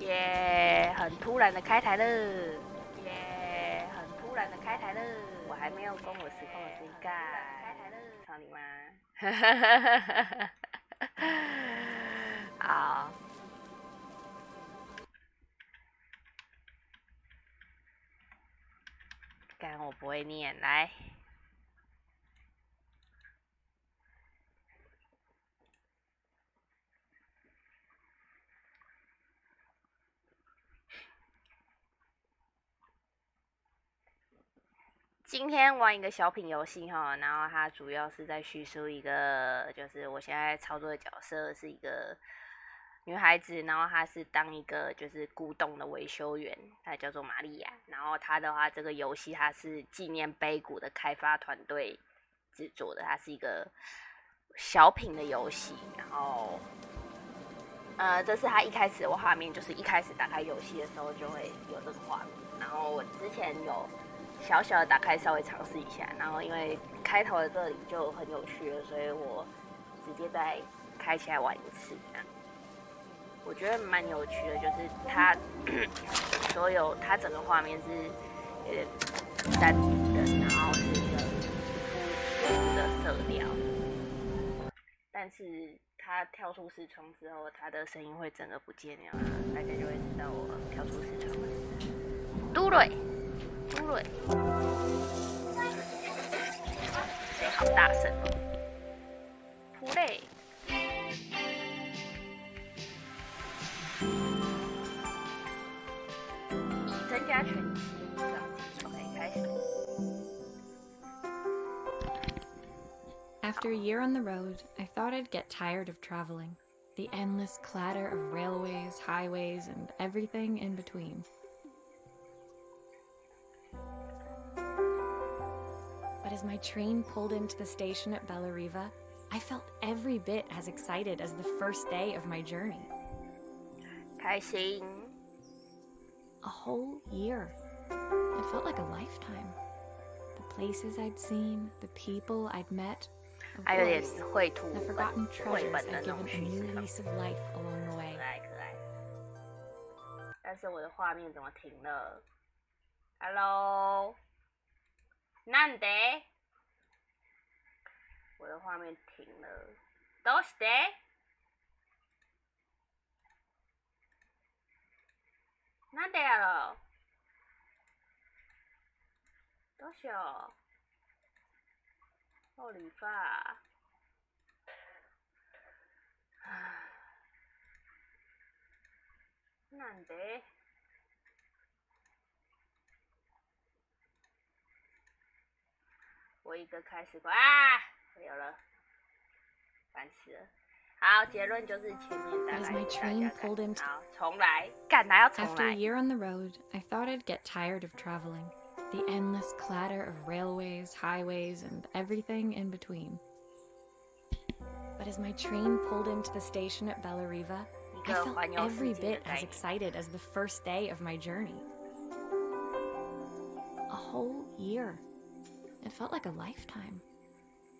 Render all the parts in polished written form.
耶，很突然的开台了，耶，很突然的开台了，我还没有跟我实况的谁干，开台了，操你妈！好，干我不会念，来。今天玩一个小品游戏哈，然后它主要是在叙述一个，就是我现在操作的角色是一个女孩子，然后她是当一个就是古董的维修员，她叫做玛利亚。然后她的话，这个游戏它是纪念碑谷的开发团队制作的，它是一个小品的游戏。然后，这是它一开始的画面，就是一开始打开游戏的时候就会有这个画面。然后我之前有小小的打开稍微尝试一下，然后因为开头的这里就很有趣了，所以我直接再开起来玩一次。这样我觉得蛮有趣的，就是它所有它整个画面是有点单一的，然后是一个复的色调，但是它跳出视窗之后，它的声音会整个不见了，大家就会知道我跳出视窗了。嘟蕊。对，好大声哦！扑嘞！已增加全息，上机 OK 开始。After a year on the road, I thought I'd get tired of traveling. The endless clatter of railways, highways, and everything in between. But as my train pulled into the station at Bellariva, I felt every bit as excited as the first day of my journey. 开心。A whole year. It felt like a lifetime. The places I'd seen, the people I'd met, of course, the forgotten treasures I'd given a new lease of life along the way. 可爱可爱。但是我的画面怎么停了 ？Hello。なんで？我的画面停了。どうして？なんでやろ？どうしよう。Holy fuck！ なんで？我一个开始过啊，有了，烦死了。好，结论就是前面大概大家看。好，重来，干他要重来。After a year on the road, I thought I'd get tired of traveling. The endless clatter of railways, highways, and everything in between. But as my train pulled into the station at Bellariva, I felt every bit as excited as the first day of my journey. A whole year. It felt like a lifetime.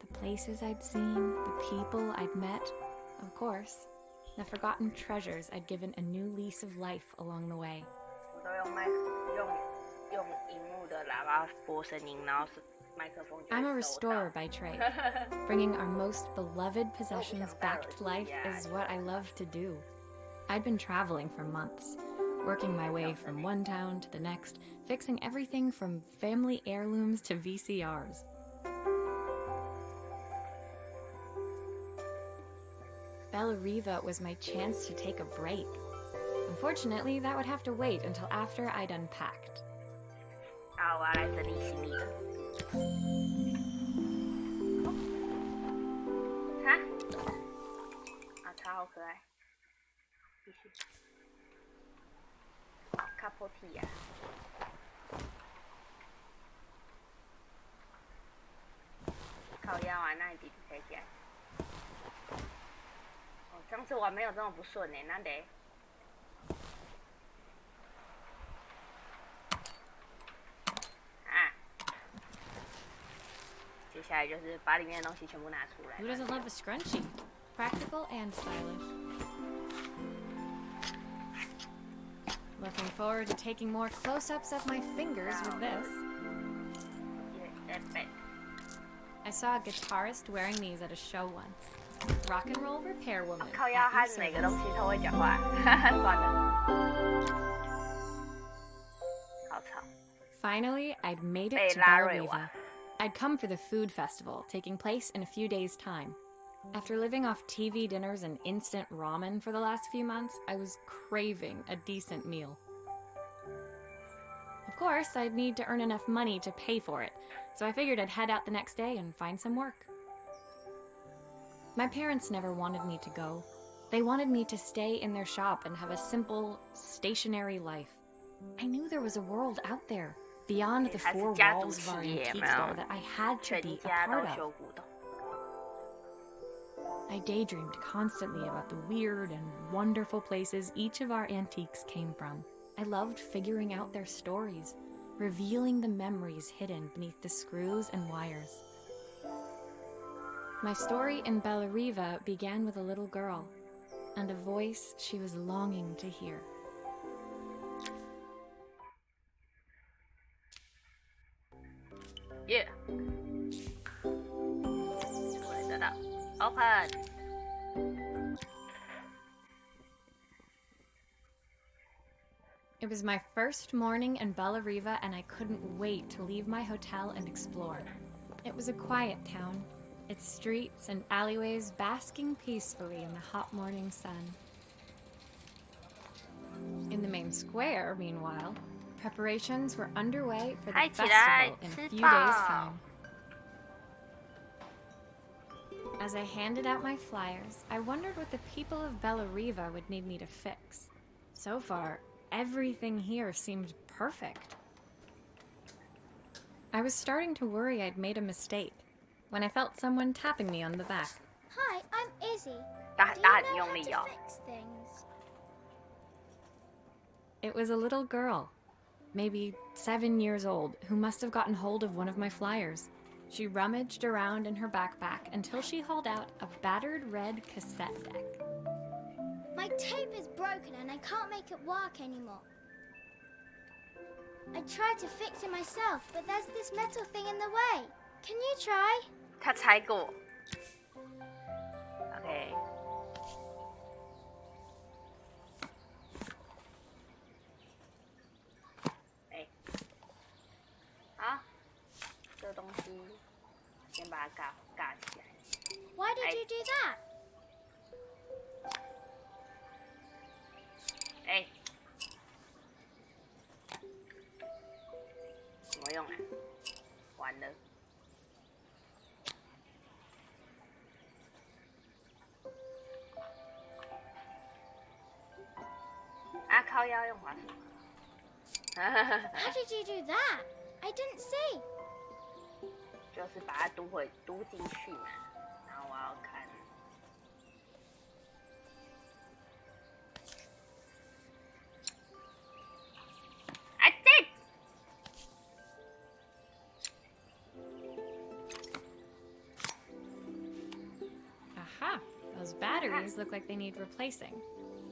The places I'd seen, the people I'd met, of course, the forgotten treasures I'd given a new lease of life along the way. I'm a restorer by trade. Bringing our most beloved possessions back to life is what I love to do. I'd been traveling for months, working my way from one town to the next, fixing everything from family heirlooms to VCRs. Bellariva was my chance to take a break. Unfortunately, that would have to wait until after I'd unpacked. 好，我要来整理行李了。茶好可爱。继续。卡波提呀。靠腰啊，那你弟弟开起来。哦，上次玩没有这么不顺呢，那得。接下来就是把里面的东西全部拿出来。 Who doesn't love a scrunchie? Practical and stylish. Looking forward to taking more close-ups of my fingers with this. I saw a guitarist wearing these at a show once. Rock and roll repair woman. 靠腰，他每个东西都会讲话，算了。好吵。 Finally, I'd made it to Bella Riva. I'd come for the food festival, taking place in a few days' time. After living off TV dinners and instant ramen for the last few months, I was craving a decent meal. Of course, I'd need to earn enough money to pay for it, so I figured I'd head out the next day and find some work. My parents never wanted me to go. They wanted me to stay in their shop and have a simple, stationary life. I knew there was a world out there, beyond the four walls of our antique store, that I had to be a part of. I daydreamed constantly about the weird and wonderful places each of our antiques came from. I loved figuring out their stories, revealing the memories hidden beneath the screws and wires. My story in Bella Riva began with a little girl, and a voice she was longing to hear. Yeah. Open. It was my first morning in Bella Riva, and I couldn't wait to leave my hotel and explore. It was a quiet town, its streets and alleyways basking peacefully in the hot morning sun. In the main square, meanwhile, preparations were underway for the festival in a few days' time. As I handed out my flyers, I wondered what the people of Bella Riva would need me to fix. So far, everything here seemed perfect. I was starting to worry I'd made a mistake when I felt someone tapping me on the back. Hi, I'm Izzy. Do you know how to fix things? It was a little girl, maybe 7 years old, who must have gotten hold of one of my flyers. She rummaged around in her backpack until she hauled out a battered red cassette deck. My tape is broken and I can't make it work anymore. I tried to fix it myself, but there's this metal thing in the way. Can you try? 他猜过。OK。哎，好，这个东西先把它尬起来。Why did you do that? 哎，怎么用啊？完了。啊，靠腰用滑鼠。How did you do that? I didn't see. 就是把它读进去嘛，然后我要看。I did. Aha! Those batteries look like they need replacing.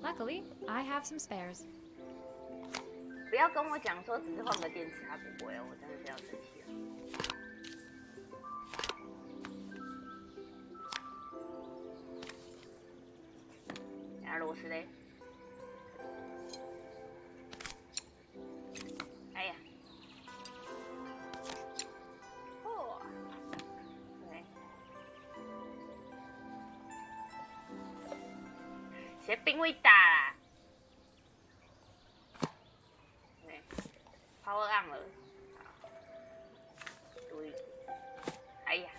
Luckily, I have some spares. 不要跟我讲说只是换个电池，它不会哦，我真的是要生气了。然后螺丝嘞？哎呀！哦，对，些冰会打啦。Power on 了，对，哎呀，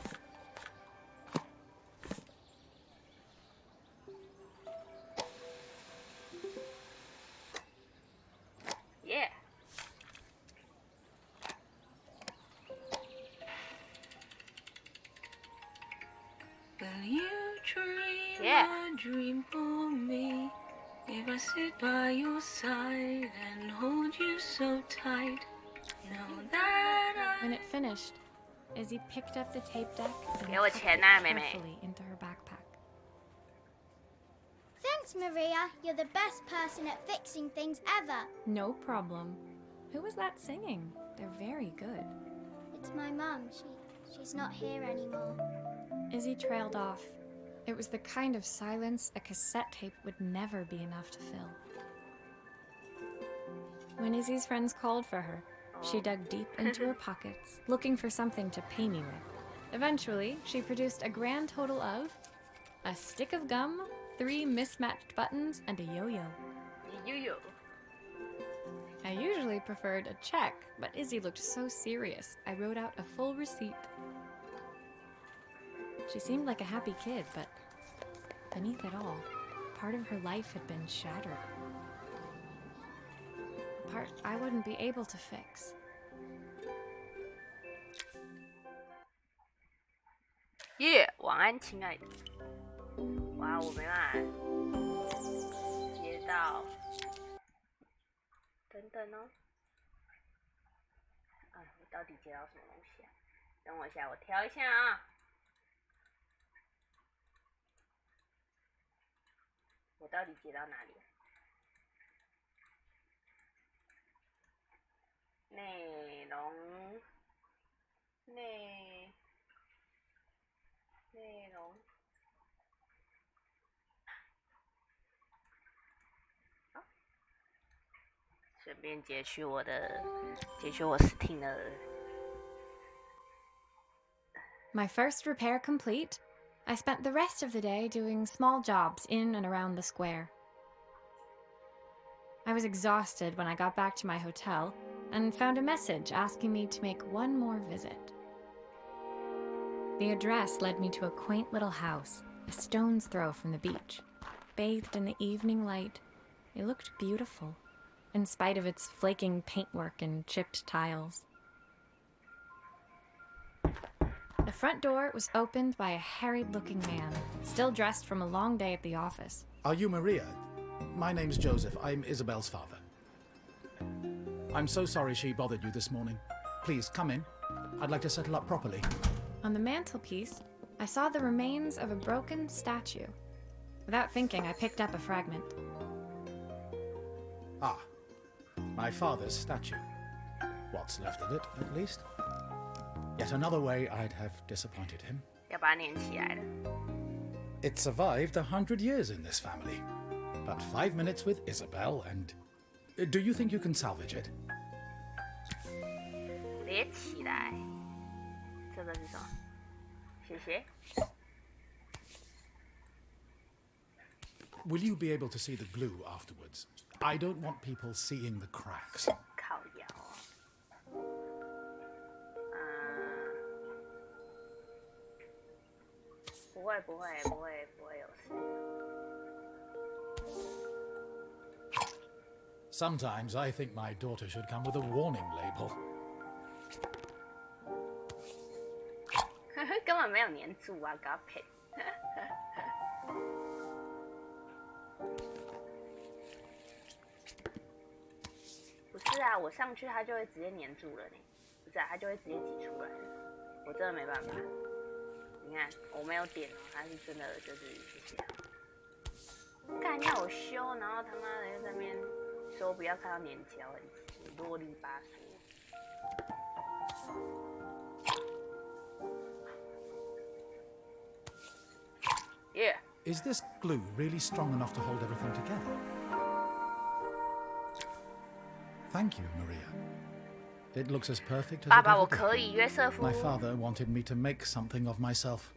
耶！ Will you dream a dream for me? If I sit by your side and hold you so tight, know that I... When it finished, Izzy picked up the tape deck and 给我 tucked 钱 it 啊，妹妹。 carefully into her backpack. Thanks, Thanks, Maria. You're the best person at fixing things ever. No problem. Who was that singing? They're very good. It's my mum. She's not here anymore. Izzy trailed off. It was the kind of silence a cassette tape would never be enough to fill. When Izzy's friends called for her, she dug deep into her pockets, looking for something to pay me with. Eventually, she produced a grand total of a stick of gum, 3 mismatched buttons, and a yo-yo. Yo-yo. I usually preferred a check, but Izzy looked so serious, I wrote out a full receipt. She seemed like a happy kid, but beneath it all, part of her life had been shattered. A part I wouldn't be able to fix. Yeah, 晚安，亲爱的。哇，我没办法接到。等等哦。啊，我到底接到什么东西啊？等我一下，我调一下啊。我到底接到哪里啊？内容。好，顺便截取我 Steam 的。My first repair complete, I spent the rest of the day doing small jobs in and around the square. I was exhausted when I got back to my hotel and found a message asking me to make one more visit. The address led me to a quaint little house, a stone's throw from the beach. Bathed in the evening light, it looked beautiful, in spite of its flaking paintwork and chipped tiles. The front door was opened by a harried-looking man, still dressed from a long day at the office. Are you Maria? My name's Joseph. I'm Isabel's father. I'm so sorry she bothered you this morning. Please, come in. I'd like to settle up properly. On the mantelpiece, I saw the remains of a broken statue. Without thinking, I picked up a fragment. Ah, my father's statue. What's left of it, at least. Yet another way I'd have disappointed him. 要把它粘起来了。 It survived 100 years in this family. But 5 minutes with Isabel and... Do you think you can salvage it? 连起来。这个是什么？谢谢。 Will you be able to see the glue afterwards? I don't want people seeing the cracks. 靠腰哦。不会有事。 Sometimes I think my daughter should come with a warning label. 根本没有粘住啊，搞骗。不是啊，我上去它就会直接粘住了呢。不是啊，它就会直接挤出来了。我真的没办法。你看，我没有点哦，它是真的就是这样。干要我修，然后他妈的又在那边说不要看到粘胶，很啰里吧嗦。 Yeah. Is this glue really strong enough to hold everything together? Thank you, Maria. It looks as perfect as 爸 it 爸， ever 我 could. 可以，约瑟夫。 My father wanted me to make something of myself.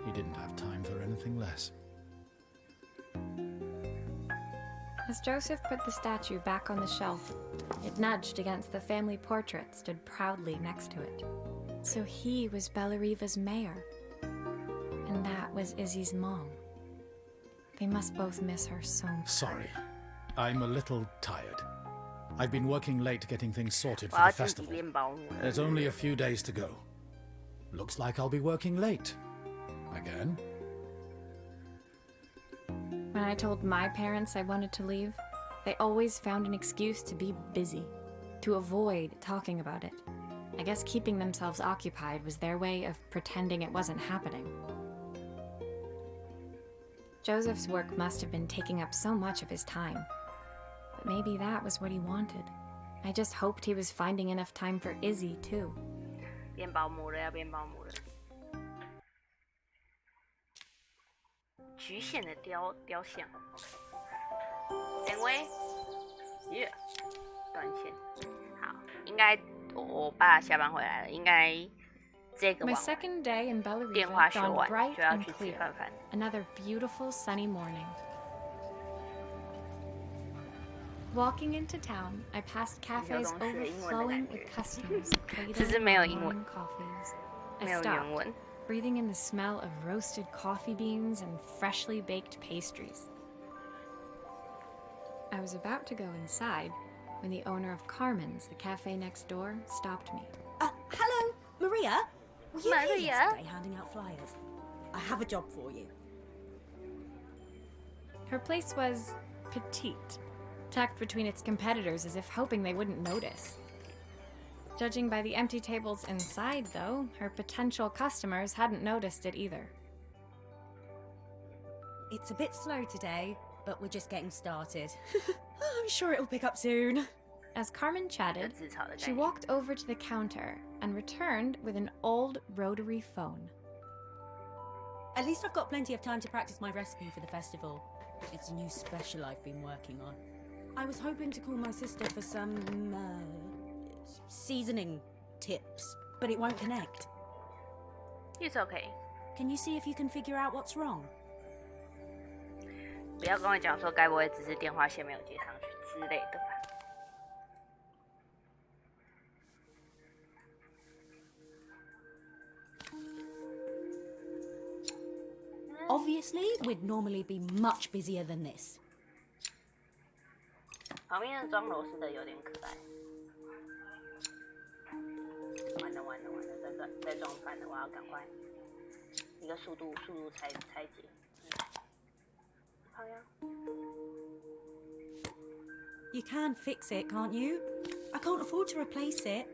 He didn't have time for anything less. As Joseph put the statue back on the shelf, it nudged against the family portrait stood proudly next to it. So he was Bellariva's mayor. And that was Izzy's mom. They must both miss her so much. Sorry. I'm a little tired. I've been working late getting things sorted 我 for 要 the 自己 festival. 变保姆了。 There's only a few days to go. Looks like I'll be working late. Again? When I told my parents I wanted to leave, they always found an excuse to be busy, to avoid talking about it. I guess keeping themselves occupied was their way of pretending it wasn't happening. Joseph's work must have been taking up so much of his time. But maybe that was what he wanted. I just hoped he was finding enough time for Izzy, too. 变保姆了，要变保姆了。局限的雕像，等位，耶，断线。好，应该我爸下班回来了，应该这个 My 晚 second day in 电话 Bellerive 学 dawned 完 bright 就要 and 去吃 clear. 饭饭。 Another beautiful sunny morning. Walking into town, I passed cafes overflowing with customers cradling morning coffees. I stopped, breathing in the smell of roasted coffee beans and freshly baked pastries. I was about to go inside when the owner of Carmen's, the cafe next door, stopped me. Hello, Maria? Were you Maria? here yesterday handing out flyers? I have a job for you. Her place was petite, tucked between its competitors as if hoping they wouldn't notice. Judging by the empty tables inside, though, her potential customers hadn't noticed it either. It's a bit slow today, but we're just getting started. I'm sure it'll pick up soon. As Carmen chatted, she walked over to the counter and returned with an old rotary phone. At least I've got plenty of time to practice my recipe for the festival. It's a new special I've been working on. I was hoping to call my sister for some, seasoning tips, but it won't connect. It's okay. Can you see if you can figure out what's wrong? 不要跟我讲说，该不会只是电话线没有接上去之类的吧？ Obviously, we'd normally be much busier than this. 旁边的装螺丝的有点可爱。完了，再装反了，我要赶快一个速度拆解。好呀。 You can fix it, can't you? I can't afford to replace it.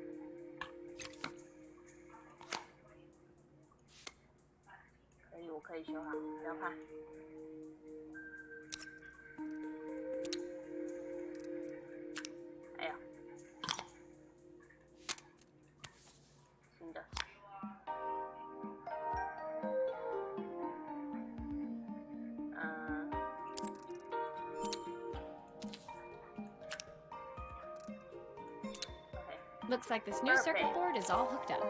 可以，我可以修好，不要怕。哎呀，新的。Looks like this new circuit board is all hooked up.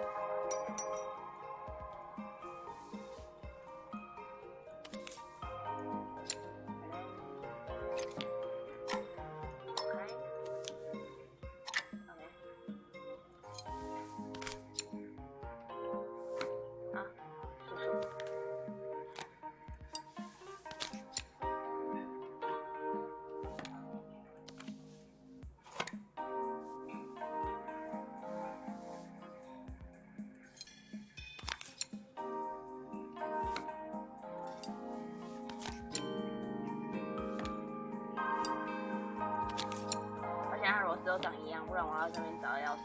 都长一样，不然我要这边找钥匙。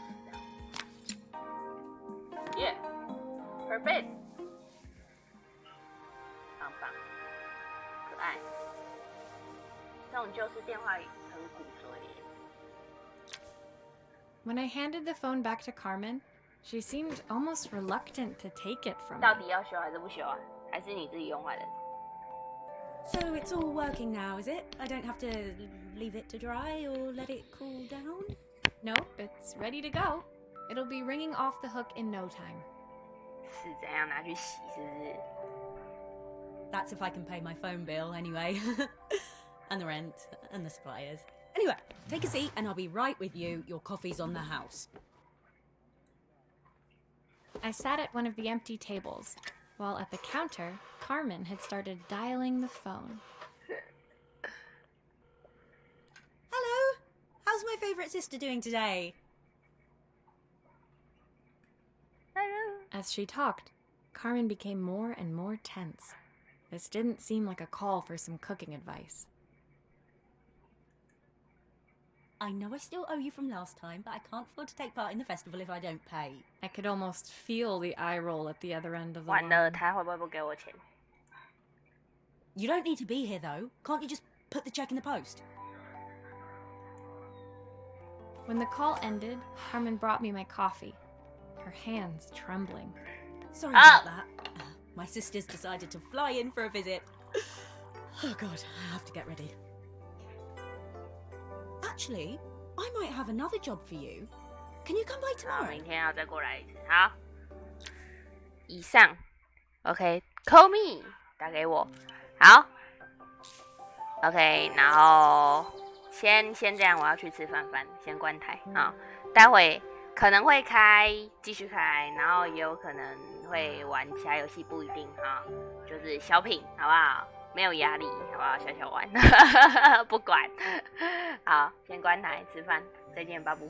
耶 ，perfect， 棒棒，可爱。这种旧式电话很古所以。When I handed the phone back to Carmen, she seemed almost reluctant to take it from me. 到底要修还是不修啊？还是你自己用坏的？ So it's all working now, is it? I don't have to leave it to dry or let it cool down? Nope, it's ready to go. It'll be ringing off the hook in no time. 是怎样拿去洗？是不是？ That's if I can pay my phone bill anyway. And the rent and the suppliers. Anyway, take a seat and I'll be right with you. Your coffee's on the house. I sat at one of the empty tables, while at the counter, Carmen had started dialing the phone. Hello! How's my favourite sister doing today? Hello. As she talked, Carmen became more and more tense. This didn't seem like a call for some cooking advice. I know I still owe you from last time, but I can't afford to take part in the festival if I don't pay. I could almost feel the eye roll at the other end of the 完了， line. 他会不会不给我钱？ You don't need to be here, though. Can't you just put the check in the post? When the call ended, Carmen brought me my coffee, her hands trembling. Sorry about that. My sisters decided to fly in for a visit. Oh God, I have to get ready. Actually, I might have another job for you. Can you come by 好， tomorrow? 明天要再过来一次。好，以上 ，OK，call me， 打给我。好 ，OK， 然后先这样，我要去吃饭，先关台啊。待会可能会继续开，然后也有可能会玩其他游戏，不一定啊。就是小品，好不好？没有压力，好不好？小玩，不管。好，先关台吃饭，再见，巴布。